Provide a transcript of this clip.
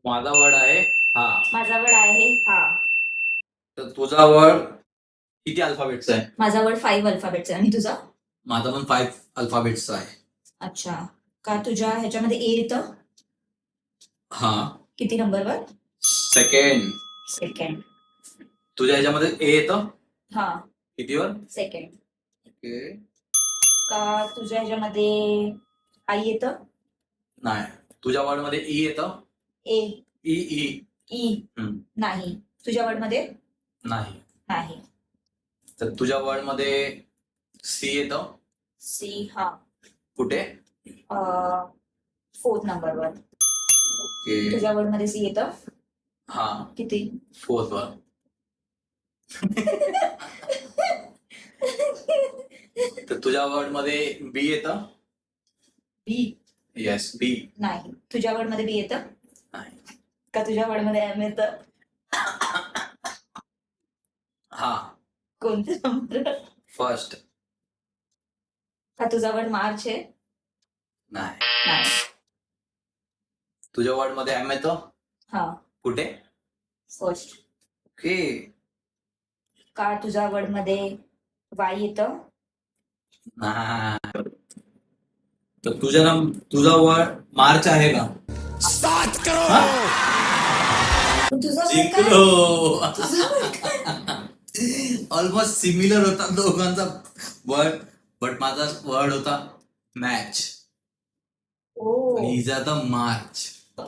माझा वर्ड आहे हा. माझा वर्ड आहे हा. तर तुझा वर्ड किती अल्फाबेटचा आहे? माझा वर्ड 5 अल्फाबेटचा आणि तुझा? माझा पण 5 अल्फाबेटचा आहे. अच्छा. का तुझ्या ह्याच्यामध्ये ए येतं? हा. किती नंबरवर? सेकंड. सेकंड. तुझ्या ह्याच्यामध्ये ए येतं? हा. कितीवर? सेकंड. ओके. का तुझ्या ह्याच्यामध्ये आई येतं? नाही. तुझ्या वर्ड मध्ये ई येतं? ए. E E. ई. नाही. तुझ्या वर्ड मध्ये? नाही. नाही. तर तुझ्या वर्ड मध्ये सी येतं? सी. हा. कुठे? 4th नंबरवर. ओके. तुझ्या वर्ड मध्ये सी येतं? हा. किती? 4th वर. तर तुझ्या वर्ड मध्ये बी येतं? बी. येस बी. नाही. तुझ्या वर्ड मध्ये बी येतं? नाही. का तुझ्या वर्ड मध्ये एम येतं? हा. कोणते नंबर? फर्स्ट. का तुझा वर्ड मार्च आहे? नाही. नाही. तुझ्या वर्ड मध्ये एम येतं? हा. कुठे? फर्स्ट. ओके. का तुझ्या वर्ड मध्ये वाय येतं? नाही. तर तुझा वर्ड मार्च आहे का? 7 करोड़. तुझा जिंकलो. वर्ड ऑलमोस्ट सिमिलर होता दोघांचा वर्ड, बट माझा वर्ड होता मॅच. ओ. हिचा तर मार्च.